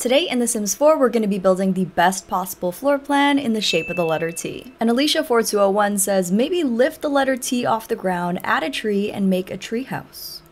Today in The Sims 4, we're going to be building the best possible floor plan in the shape of the letter T. And Alicia4201 says, maybe lift the letter T off the ground, add a tree, and make a treehouse.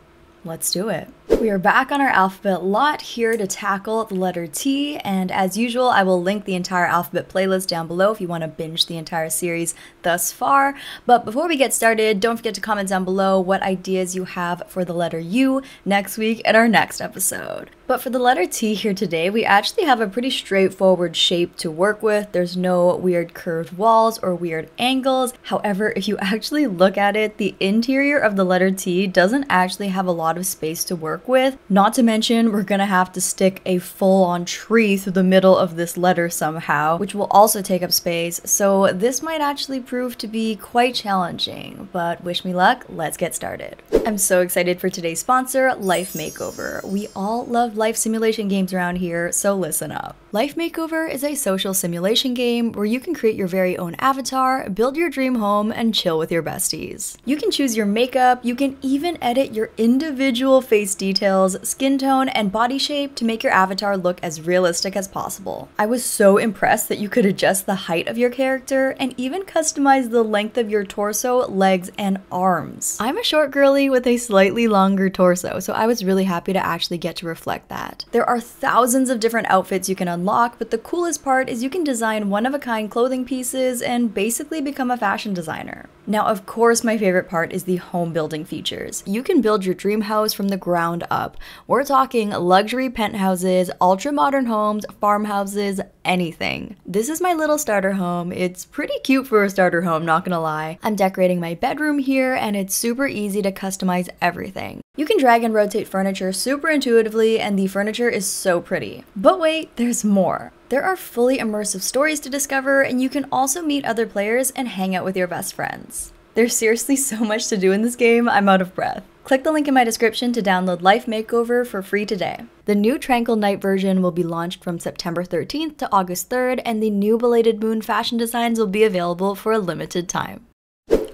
Let's do it. We are back on our alphabet lot here to tackle the letter T, and as usual, I will link the entire alphabet playlist down below if you want to binge the entire series thus far. But before we get started, don't forget to comment down below what ideas you have for the letter U next week in our next episode. But for the letter T here today, we actually have a pretty straightforward shape to work with. There's no weird curved walls or weird angles. However, if you actually look at it, the interior of the letter T doesn't actually have a lot of space to work with. Not to mention, we're gonna have to stick a full-on tree through the middle of this letter somehow, which will also take up space. So this might actually prove to be quite challenging, but wish me luck, let's get started. I'm so excited for today's sponsor, Life Makeover. We all love life simulation games around here, so listen up. Life Makeover is a social simulation game where you can create your very own avatar, build your dream home, and chill with your besties. You can choose your makeup, you can even edit your individual face details, skin tone, and body shape to make your avatar look as realistic as possible. I was so impressed that you could adjust the height of your character and even customize the length of your torso, legs, and arms. I'm a short girly with a slightly longer torso, so I was really happy to actually get to reflect that. There are thousands of different outfits you can unlock, but the coolest part is you can design one-of-a-kind clothing pieces and basically become a fashion designer. Now, of course, my favorite part is the home building features. You can build your dream house from the ground up. We're talking luxury penthouses, ultra-modern homes, farmhouses, anything. This is my little starter home. It's pretty cute for a starter home, not gonna lie. I'm decorating my bedroom here, and it's super easy to customize everything. You can drag and rotate furniture super intuitively, and the furniture is so pretty. But wait, there's more. There are fully immersive stories to discover, and you can also meet other players and hang out with your best friends. There's seriously so much to do in this game, I'm out of breath. Click the link in my description to download Life Makeover for free today. The new TRANQUIL Night version will be launched from September 13th to August 3rd, and the new Belated Moon fashion designs will be available for a limited time.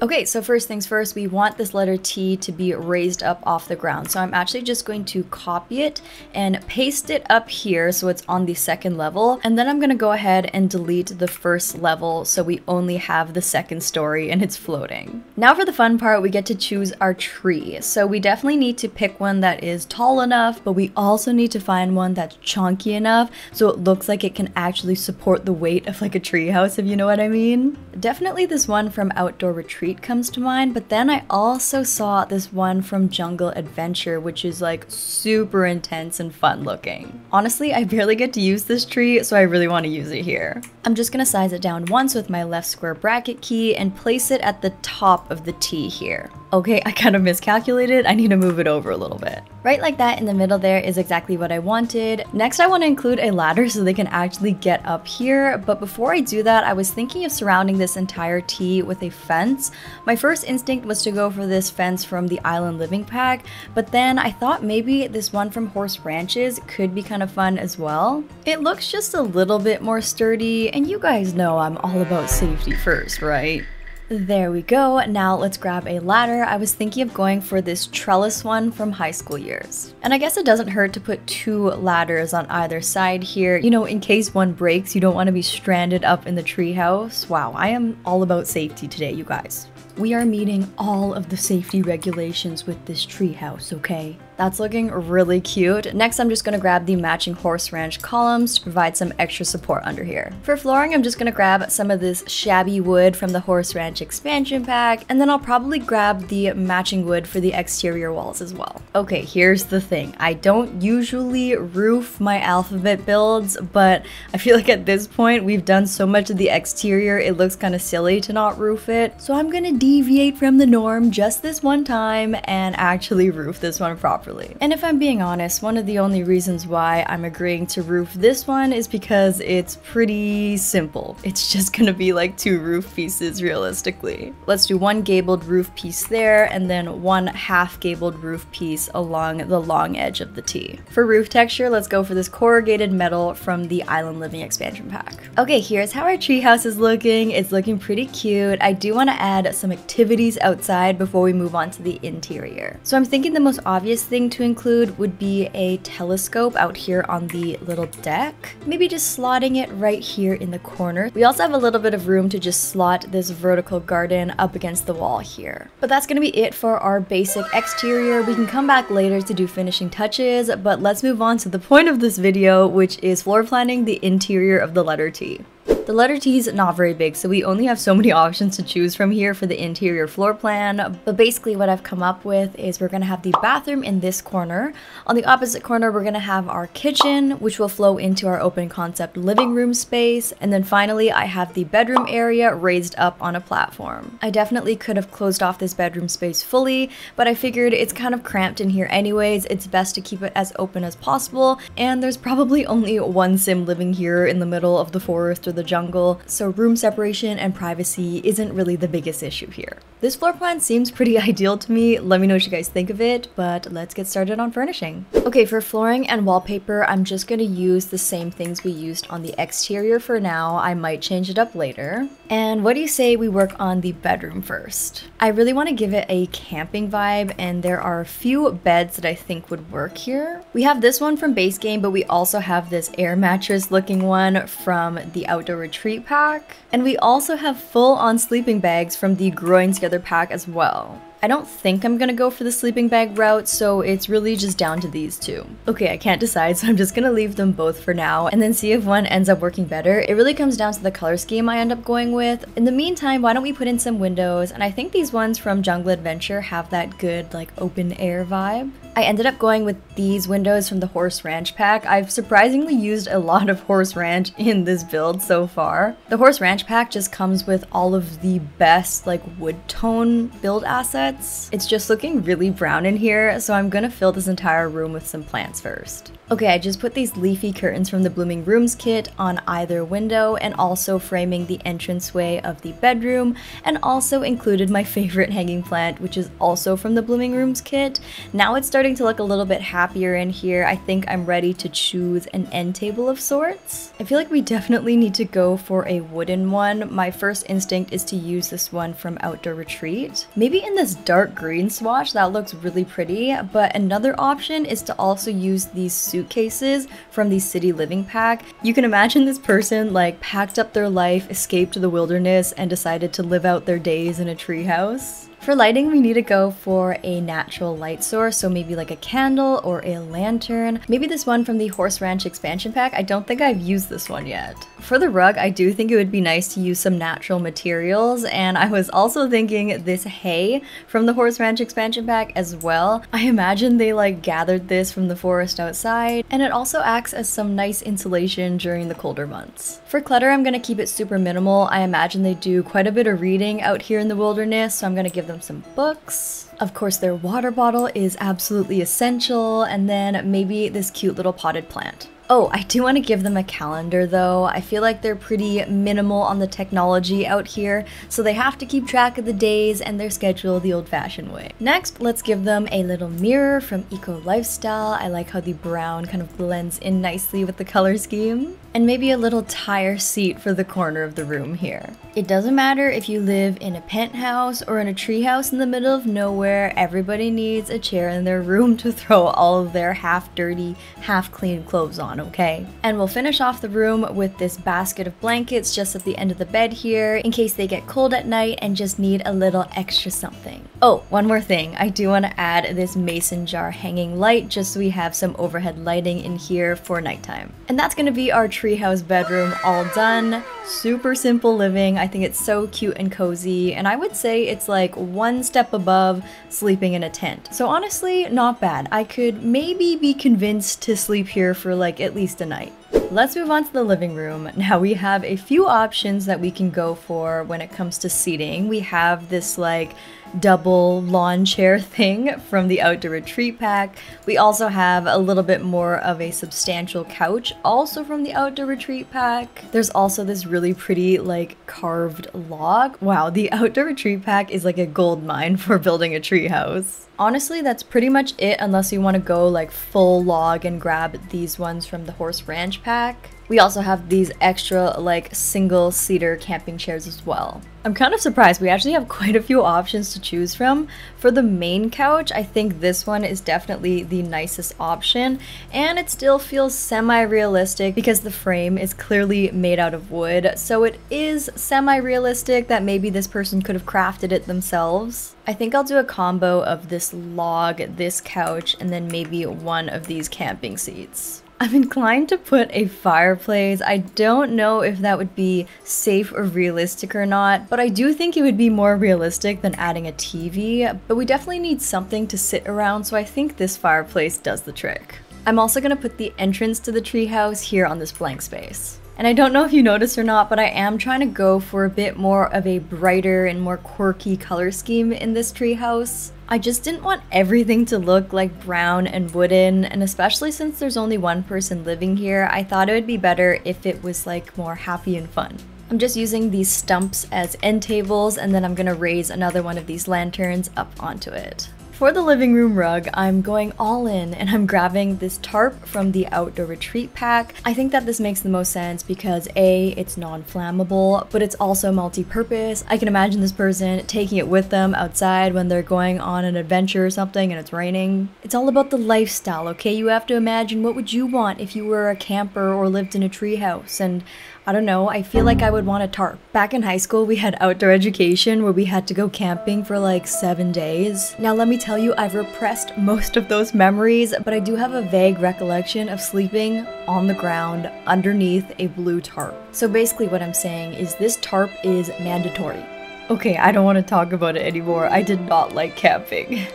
Okay, so first things first, we want this letter T to be raised up off the ground. So I'm actually just going to copy it and paste it up here so it's on the second level. And then I'm gonna go ahead and delete the first level so we only have the second story and it's floating. Now for the fun part, we get to choose our tree. So we definitely need to pick one that is tall enough, but we also need to find one that's chunky enough so it looks like it can actually support the weight of like a treehouse, if you know what I mean. Definitely this one from Outdoor Retreat comes to mind, but then I also saw this one from Jungle Adventure, which is like super intense and fun looking. Honestly, I barely get to use this tree, so I really want to use it here. I'm just gonna size it down once with my left square bracket key and place it at the top of the T here. Okay, I kind of miscalculated. I need to move it over a little bit. Right like that in the middle there is exactly what I wanted. Next, I want to include a ladder so they can actually get up here. But before I do that, I was thinking of surrounding this entire T with a fence. My first instinct was to go for this fence from the Island Living Pack, but then I thought maybe this one from Horse Ranches could be kind of fun as well. It looks just a little bit more sturdy, and you guys know I'm all about safety first, right? There we go. Now let's grab a ladder. I was thinking of going for this trellis one from high school years. And I guess it doesn't hurt to put two ladders on either side here. You know, in case one breaks, you don't want to be stranded up in the treehouse. Wow, I am all about safety today, you guys. We are meeting all of the safety regulations with this treehouse, okay? That's looking really cute. Next, I'm just gonna grab the matching horse ranch columns to provide some extra support under here. For flooring, I'm just gonna grab some of this shabby wood from the horse ranch expansion pack, and then I'll probably grab the matching wood for the exterior walls as well. Okay, here's the thing. I don't usually roof my alphabet builds, but I feel like at this point, we've done so much of the exterior, it looks kind of silly to not roof it. So I'm gonna deviate from the norm just this one time and actually roof this one properly. And if I'm being honest, one of the only reasons why I'm agreeing to roof this one is because it's pretty simple. It's just gonna be like two roof pieces realistically. Let's do one gabled roof piece there and then one half gabled roof piece along the long edge of the T. For roof texture, let's go for this corrugated metal from the Island Living expansion pack. Okay, here's how our treehouse is looking. It's looking pretty cute. I do want to add some activities outside before we move on to the interior. So I'm thinking the most obvious thing to include would be a telescope out here on the little deck. Maybe just slotting it right here in the corner. We also have a little bit of room to just slot this vertical garden up against the wall here. But that's gonna be it for our basic exterior. We can come back later to do finishing touches, but let's move on to the point of this video, which is floor planning the interior of the letter T. The letter T is not very big, so we only have so many options to choose from here for the interior floor plan, but basically what I've come up with is we're going to have the bathroom in this corner. On the opposite corner, we're going to have our kitchen, which will flow into our open concept living room space, and then finally I have the bedroom area raised up on a platform. I definitely could have closed off this bedroom space fully, but I figured it's kind of cramped in here anyways. It's best to keep it as open as possible, and there's probably only one sim living here in the middle of the forest or the jungle, so room separation and privacy isn't really the biggest issue here. This floor plan seems pretty ideal to me. Let me know what you guys think of it, but let's get started on furnishing. Okay, for flooring and wallpaper, I'm just gonna use the same things we used on the exterior for now. I might change it up later. And what do you say we work on the bedroom first? I really want to give it a camping vibe, and there are a few beds that I think would work here. We have this one from base game, but we also have this air mattress looking one from the outdoor retreat pack. And we also have full-on sleeping bags from the growing together pack as well. I don't think I'm gonna go for the sleeping bag route, so it's really just down to these two. Okay, I can't decide, so I'm just gonna leave them both for now and then see if one ends up working better. It really comes down to the color scheme I end up going with. In the meantime, why don't we put in some windows? And I think these ones from Jungle Adventure have that good, like, open air vibe. I ended up going with these windows from the Horse Ranch pack. I've surprisingly used a lot of Horse Ranch in this build so far. The Horse Ranch pack just comes with all of the best, like, wood tone build assets. It's just looking really brown in here, so I'm gonna fill this entire room with some plants first. Okay, I just put these leafy curtains from the Blooming Rooms kit on either window and also framing the entranceway of the bedroom, and also included my favorite hanging plant, which is also from the Blooming Rooms kit. Now it's starting to look a little bit happier in here. I think I'm ready to choose an end table of sorts. I feel like we definitely need to go for a wooden one. My first instinct is to use this one from Outdoor Retreat. Maybe in this dark green swatch, that looks really pretty, but another option is to also use these suitcases from the City Living pack. You can imagine this person like packed up their life, escaped to the wilderness, and decided to live out their days in a treehouse. For lighting, we need to go for a natural light source, so maybe like a candle or a lantern. Maybe this one from the Horse Ranch expansion pack. I don't think I've used this one yet. For the rug, I do think it would be nice to use some natural materials, and I was also thinking this hay from the Horse Ranch expansion pack as well. I imagine they like gathered this from the forest outside, and it also acts as some nice insulation during the colder months. For clutter, I'm gonna keep it super minimal. I imagine they do quite a bit of reading out here in the wilderness, so I'm gonna give them some books. Of course, their water bottle is absolutely essential, and then maybe this cute little potted plant. Oh, I do want to give them a calendar though. I feel like they're pretty minimal on the technology out here, so they have to keep track of the days and their schedule the old-fashioned way. Next, let's give them a little mirror from Eco Lifestyle. I like how the brown kind of blends in nicely with the color scheme. And maybe a little tire seat for the corner of the room here. It doesn't matter if you live in a penthouse or in a treehouse in the middle of nowhere, everybody needs a chair in their room to throw all of their half-dirty, half-clean clothes on, okay? And we'll finish off the room with this basket of blankets just at the end of the bed here, in case they get cold at night and just need a little extra something. Oh, one more thing. I do want to add this mason jar hanging light just so we have some overhead lighting in here for nighttime. And that's going to be our treehouse bedroom all done. Super simple living. I think it's so cute and cozy, and I would say it's like one step above sleeping in a tent. So honestly, not bad. I could maybe be convinced to sleep here for like at least a night. Let's move on to the living room. Now we have a few options that we can go for when it comes to seating. We have this like double lawn chair thing from the Outdoor Retreat pack. We also have a little bit more of a substantial couch, also from the Outdoor Retreat pack. There's also this really pretty like carved log. Wow, the Outdoor Retreat pack is like a gold mine for building a treehouse. honestly, that's pretty much it unless you want to go like full log and grab these ones from the Horse Ranch pack. We also have these extra like single seater camping chairs as well. I'm kind of surprised we actually have quite a few options to choose from. For the main couch, I think this one is definitely the nicest option, and it still feels semi-realistic because the frame is clearly made out of wood, so it is semi-realistic that maybe this person could have crafted it themselves. I think I'll do a combo of this log, this couch, and then maybe one of these camping seats. I'm inclined to put a fireplace. I don't know if that would be safe or realistic or not, but I do think it would be more realistic than adding a TV, but we definitely need something to sit around, so I think this fireplace does the trick. I'm also going to put the entrance to the treehouse here on this blank space. And I don't know if you noticed or not, but I am trying to go for a bit more of a brighter and more quirky color scheme in this treehouse. I just didn't want everything to look like brown and wooden, and especially since there's only one person living here, I thought it would be better if it was like more happy and fun. I'm just using these stumps as end tables, and then I'm gonna raise another one of these lanterns up onto it. For the living room rug, I'm going all in and I'm grabbing this tarp from the outdoor retreat pack. I think that this makes the most sense because A, it's non-flammable, but it's also multi-purpose. I can imagine this person taking it with them outside when they're going on an adventure or something and it's raining. It's all about the lifestyle, okay? You have to imagine what would you want if you were a camper or lived in a treehouse, and I don't know, I feel like I would want a tarp. Back in high school, we had outdoor education where we had to go camping for like 7 days. Now let me tell you, I've repressed most of those memories, but I do have a vague recollection of sleeping on the ground underneath a blue tarp. So basically what I'm saying is this tarp is mandatory. Okay, I don't want to talk about it anymore. I did not like camping.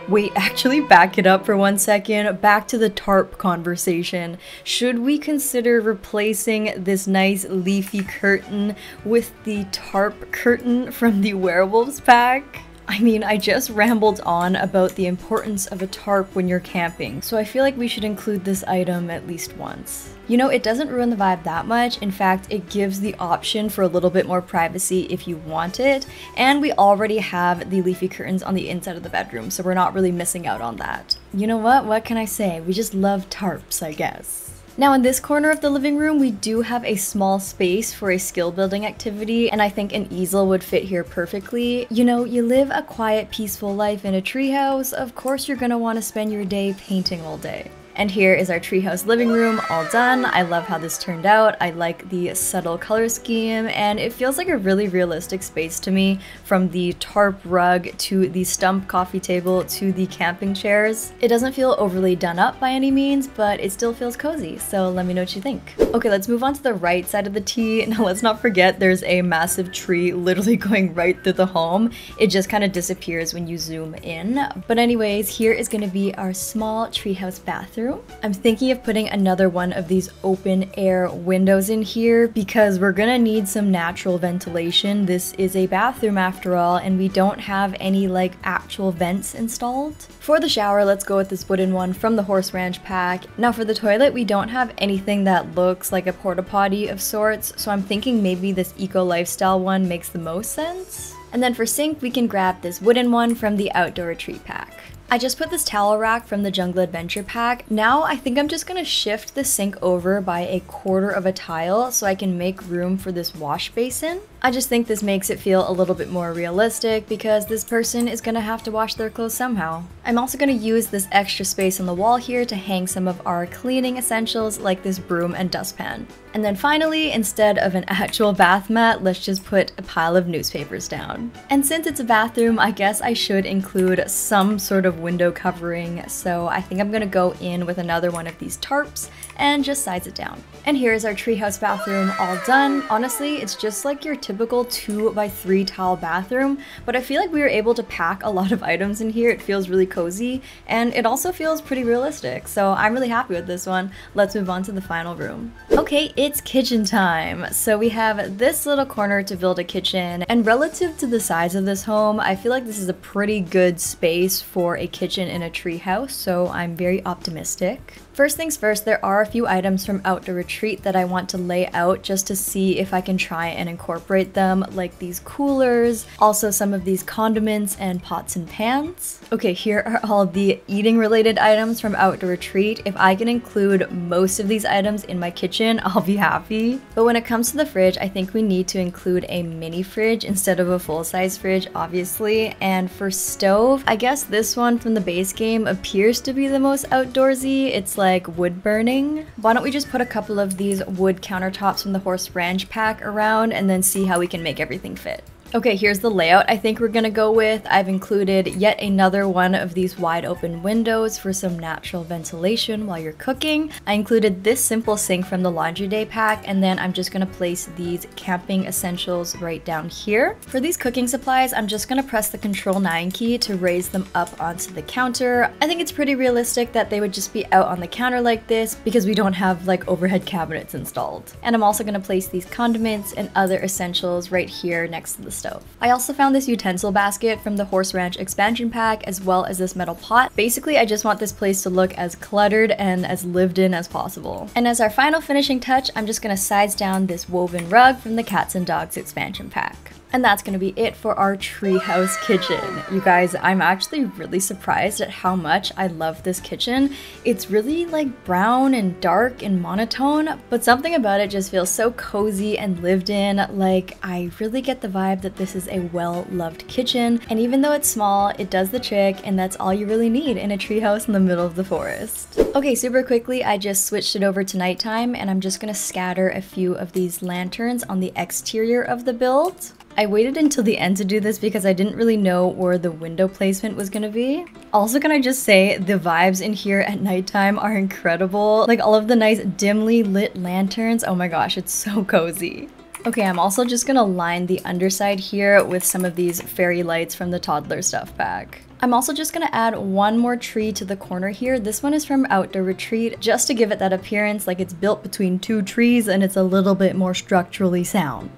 Wait, actually back it up for 1 second. Back to the tarp conversation. Should we consider replacing this nice leafy curtain with the tarp curtain from the werewolves pack? I mean, I just rambled on about the importance of a tarp when you're camping, so I feel like we should include this item at least once. You know, it doesn't ruin the vibe that much. In fact, it gives the option for a little bit more privacy if you want it, and we already have the leafy curtains on the inside of the bedroom, so we're not really missing out on that. You know what can I say? We just love tarps, I guess. Now in this corner of the living room, we do have a small space for a skill building activity, and I think an easel would fit here perfectly. You know, you live a quiet, peaceful life in a treehouse, of course you're gonna want to spend your day painting all day. And here is our treehouse living room all done. I love how this turned out. I like the subtle color scheme, and it feels like a really realistic space to me, from the tarp rug to the stump coffee table to the camping chairs. It doesn't feel overly done up by any means, but it still feels cozy, so let me know what you think. Okay, let's move on to the right side of the T. Now let's not forget there's a massive tree literally going right through the home. It just kind of disappears when you zoom in. But anyways, here is going to be our small treehouse bathroom. I'm thinking of putting another one of these open air windows in here because we're gonna need some natural ventilation. This is a bathroom after all, and we don't have any like actual vents installed. For the shower, let's go with this wooden one from the Horse Ranch pack. Now for the toilet, we don't have anything that looks like a porta potty of sorts, so I'm thinking maybe this eco lifestyle one makes the most sense. And then for sink, we can grab this wooden one from the outdoor retreat pack. I just put this towel rack from the Jungle Adventure pack. Now I think I'm just gonna shift the sink over by 1/4 of a tile so I can make room for this wash basin. I just think this makes it feel a little bit more realistic because this person is gonna have to wash their clothes somehow. I'm also gonna use this extra space on the wall here to hang some of our cleaning essentials like this broom and dustpan. And then finally, instead of an actual bath mat, let's just put a pile of newspapers down. And since it's a bathroom, I guess I should include some sort of window covering, so I think I'm gonna go in with another one of these tarps and just size it down. And here's our treehouse bathroom all done. Honestly, it's just like your typical 2x3 tile bathroom, but I feel like we were able to pack a lot of items in here. It feels really cozy, and it also feels pretty realistic, so I'm really happy with this one. Let's move on to the final room. Okay, it's kitchen time. So we have this little corner to build a kitchen, and relative to the size of this home, I feel like this is a pretty good space for a kitchen in a treehouse, so I'm very optimistic. First things first, there are a few items from Outdoor Retreat that I want to lay out just to see if I can try and incorporate them, like these coolers, also some of these condiments and pots and pans. Okay, here are all the eating related items from Outdoor Retreat. If I can include most of these items in my kitchen, I'll be happy. But when it comes to the fridge, I think we need to include a mini fridge instead of a full-size fridge, obviously. And for stove, I guess this one from the base game appears to be the most outdoorsy. It's like wood burning. Why don't we just put a couple of these wood countertops from the Horse Ranch pack around and then see how we can make everything fit. Okay, here's the layout I think we're gonna go with. I've included yet another one of these wide open windows for some natural ventilation while you're cooking. I included this simple sink from the Laundry Day pack, and then I'm just gonna place these camping essentials right down here. For these cooking supplies, I'm just gonna press the Control 9 key to raise them up onto the counter. I think it's pretty realistic that they would just be out on the counter like this because we don't have like overhead cabinets installed. And I'm also gonna place these condiments and other essentials right here next to the stove. I also found this utensil basket from the Horse Ranch expansion pack, as well as this metal pot. Basically, I just want this place to look as cluttered and as lived in as possible. And as our final finishing touch, I'm just gonna size down this woven rug from the Cats and Dogs expansion pack. And that's gonna be it for our treehouse kitchen. You guys, I'm actually really surprised at how much I love this kitchen. It's really like brown and dark and monotone, but something about it just feels so cozy and lived in. Like, I really get the vibe that this is a well-loved kitchen. And even though it's small, it does the trick, and that's all you really need in a treehouse in the middle of the forest. Okay, super quickly, I just switched it over to nighttime, and I'm just gonna scatter a few of these lanterns on the exterior of the build. I waited until the end to do this because I didn't really know where the window placement was gonna be. Also, can I just say, the vibes in here at nighttime are incredible. Like all of the nice dimly lit lanterns, oh my gosh, it's so cozy. Okay, I'm also just gonna line the underside here with some of these fairy lights from the toddler stuff pack. I'm also just gonna add one more tree to the corner here. This one is from Outdoor Retreat, just to give it that appearance like it's built between two trees and it's a little bit more structurally sound.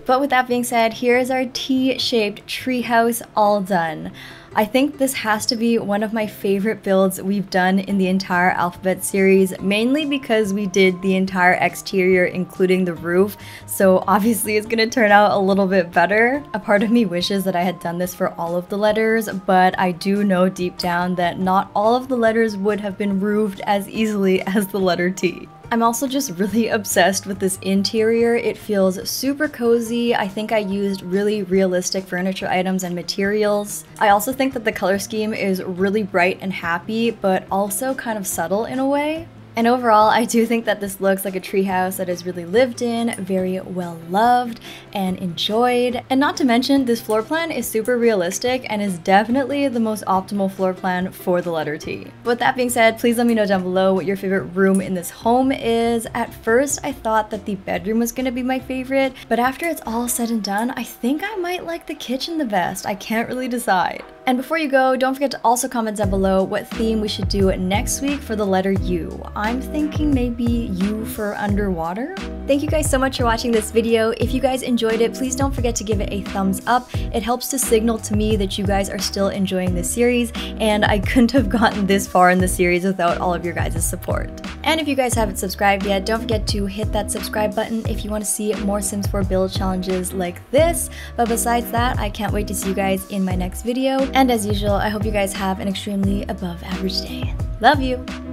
But with that being said, here is our T-shaped treehouse all done. I think this has to be one of my favorite builds we've done in the entire Alphabet series, mainly because we did the entire exterior including the roof, so obviously it's gonna turn out a little bit better. A part of me wishes that I had done this for all of the letters, but I do know deep down that not all of the letters would have been roofed as easily as the letter T. I'm also just really obsessed with this interior. It feels super cozy. I think I used really realistic furniture items and materials. I also think that the color scheme is really bright and happy, but also kind of subtle in a way. And overall, I do think that this looks like a treehouse that is really lived in, very well loved and enjoyed. And not to mention, this floor plan is super realistic and is definitely the most optimal floor plan for the letter T. With that being said, please let me know down below what your favorite room in this home is. At first, I thought that the bedroom was gonna be my favorite, but after it's all said and done, I think I might like the kitchen the best. I can't really decide. And before you go, don't forget to also comment down below what theme we should do next week for the letter U. I'm thinking maybe U for underwater? Thank you guys so much for watching this video. If you guys enjoyed it, please don't forget to give it a thumbs up. It helps to signal to me that you guys are still enjoying this series, and I couldn't have gotten this far in the series without all of your guys' support. And if you guys haven't subscribed yet, don't forget to hit that subscribe button if you want to see more Sims 4 build challenges like this. But besides that, I can't wait to see you guys in my next video. And as usual, I hope you guys have an extremely above average day. Love you!